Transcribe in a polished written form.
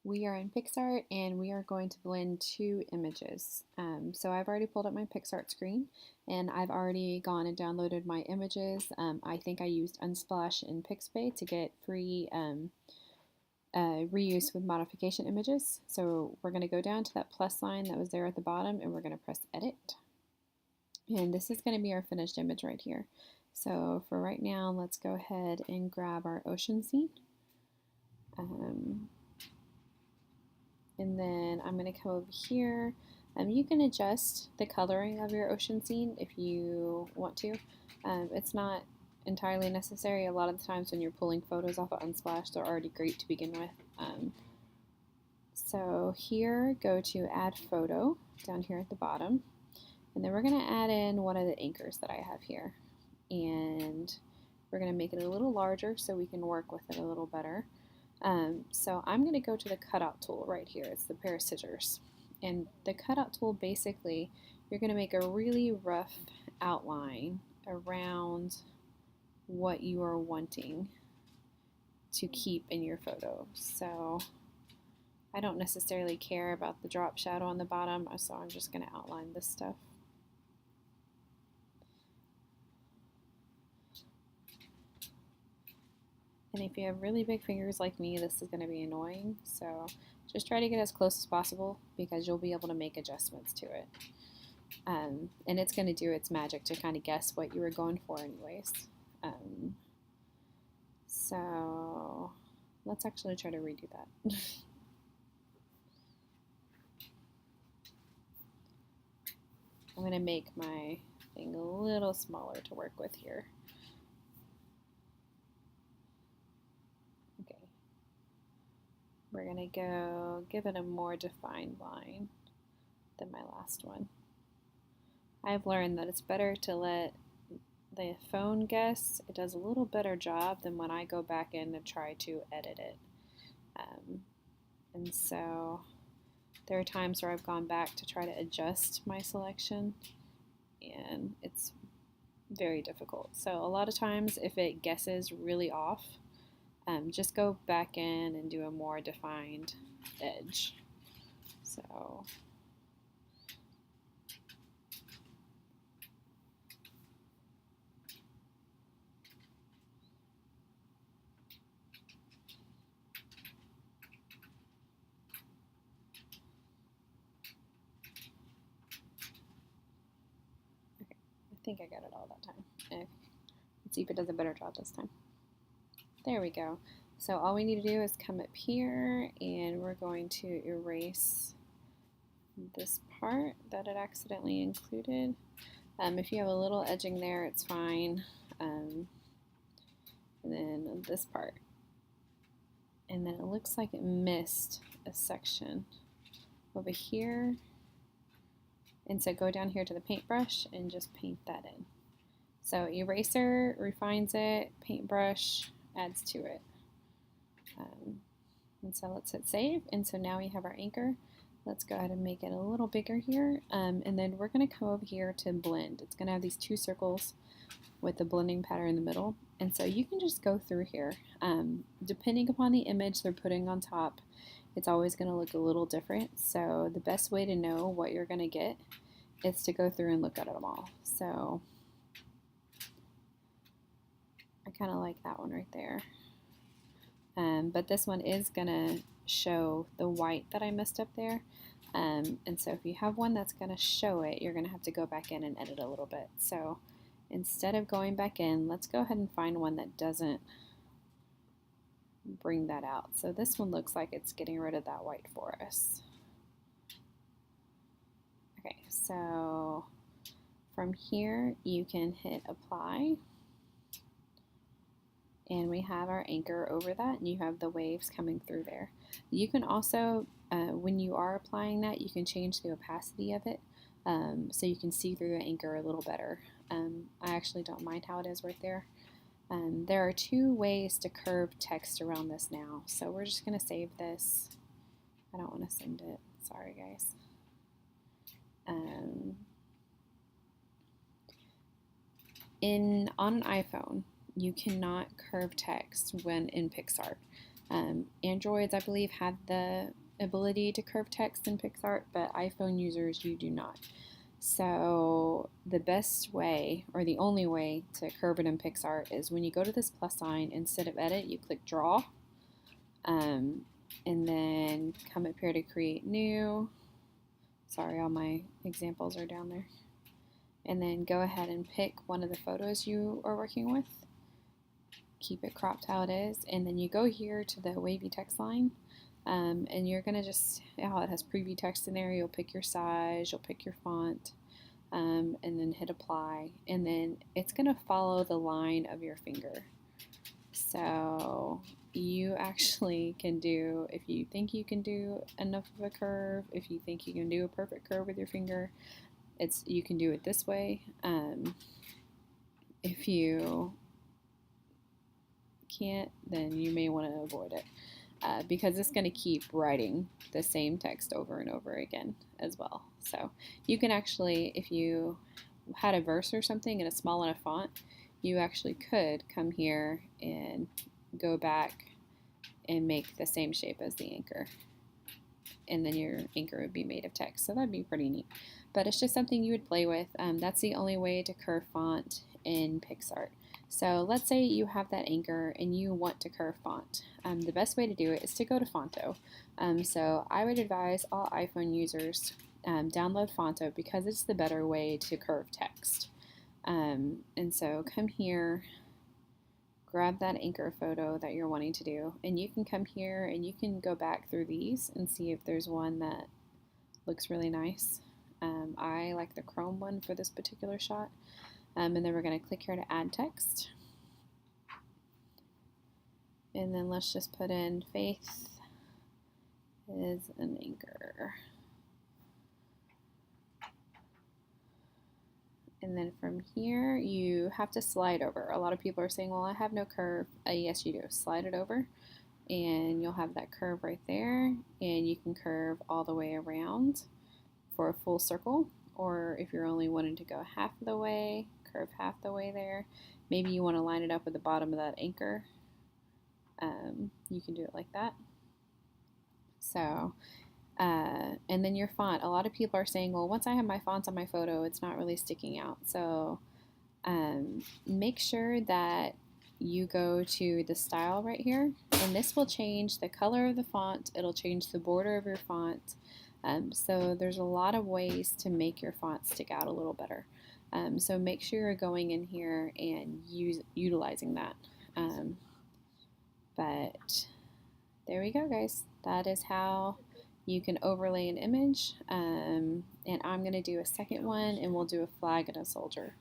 We are in PicsArt and we are going to blend two images. So I've already pulled up my PicsArt screen and I've already gone and downloaded my images. I think I used Unsplash and Pixabay to get free reuse with modification images. So we're going to go down to that plus sign that was there at the bottom and we're going to press edit. And this is going to be our finished image right here. So for right now, let's go ahead and grab our ocean scene. And then I'm going to come over here. You can adjust the coloring of your ocean scene if you want to. It's not entirely necessary. A lot of the times when you're pulling photos off of Unsplash, they're already great to begin with. So here, go to Add Photo down here at the bottom. And then we're going to add in one of the anchors that I have here. And we're going to make it a little larger so we can work with it a little better. So I'm going to go to the Cutout tool right here. It's the pair of scissors. And the Cutout tool, basically, you're going to make a really rough outline around what you are wanting to keep in your photo. So I don't necessarily care about the drop shadow on the bottom, so I'm just going to outline this stuff. And if you have really big fingers like me, this is going to be annoying. So just try to get as close as possible because you'll be able to make adjustments to it. And it's going to do its magic to kind of guess what you were going for anyways. So let's actually try to redo that. I'm going to make my thing a little smaller to work with here. Okay. We're going to go give it a more defined line than my last one. I've learned that it's better to let the phone guess. It does a little better job than when I go back in and try to edit it. And so there are times where I've gone back to try to adjust my selection and it's very difficult. So a lot of times if it guesses really off, just go back in and do a more defined edge. So I think I got it all that time. Let's see if it does a better job this time. There we go. So all we need to do is come up here and we're going to erase this part that it accidentally included. If you have a little edging there, it's fine. And then this part. And then it looks like it missed a section over here. And so go down here to the paintbrush and just paint that in. So eraser refines it, paintbrush adds to it. And so let's hit save. And so now we have our anchor. Let's go ahead and make it a little bigger here. And then we're going to come over here to blend. It's going to have these two circles with the blending pattern in the middle. And so you can just go through here. Depending upon the image they're putting on top, it's always going to look a little different. So the best way to know what you're going to get is to go through and look at them all. So I kind of like that one right there. But this one is going to show the white that I messed up there. And so if you have one that's going to show it, you're going to have to go back in and edit a little bit. So instead of going back in, let's go ahead and find one that doesn't bring that out. So this one looks like it's getting rid of that white for us. Okay, so from here you can hit apply. And we have our anchor over that, and you have the waves coming through there. You can also, when you are applying that, you can change the opacity of it so you can see through the anchor a little better. I actually don't mind how it is right there. There are two ways to curve text around this now, so we're just going to save this. I don't want to send it. Sorry, guys. On an iPhone, you cannot curve text when in PicsArt. Androids, I believe, have the ability to curve text in PicsArt, but iPhone users, you do not. So the best way, or the only way, to curve it in PicsArt is when you go to this plus sign, instead of edit, you click draw, and then come up here to create new. Sorry, all my examples are down there. And then go ahead and pick one of the photos you are working with. Keep it cropped how it is, and then you go here to the wavy text line, and you're gonna just, it has preview text in there, you'll pick your size, you'll pick your font, and then hit apply, and then it's gonna follow the line of your finger. So you actually can do, if you think you can do enough of a curve, if you think you can do a perfect curve with your finger, you can do it this way. If you can't, then you may want to avoid it, because it's going to keep writing the same text over and over again as well. So you can actually, if you had a verse or something in a small enough font, you actually could come here and go back and make the same shape as the anchor, and then your anchor would be made of text. So that'd be pretty neat, but it's just something you would play with. That's the only way to curve font in PicsArt. So let's say you have that anchor and you want to curve font. The best way to do it is to go to Fonto. So I would advise all iPhone users download Fonto, because it's the better way to curve text. And so come here, grab that anchor photo that you're wanting to do, and you can come here and you can go back through these and see if there's one that looks really nice. I like the chrome one for this particular shot. And then we're going to click here to add text. And then let's just put in Faith is an anchor. And then from here, you have to slide over. A lot of people are saying, well, I have no curve. Yes, you do. Slide it over, and you'll have that curve right there. And you can curve all the way around for a full circle. Or if you're only wanting to go half the way, curve half the way there. Maybe you want to line it up with the bottom of that anchor. You can do it like that. So, and then your font. A lot of people are saying, well, once I have my fonts on my photo, it's not really sticking out. So make sure that you go to the style right here, and this will change the color of the font. It'll change the border of your font. So there's a lot of ways to make your font stick out a little better. So make sure you're going in here and utilizing that. But there we go, guys. That is how you can overlay an image. And I'm going to do a second one, and we'll do a flag and a soldier.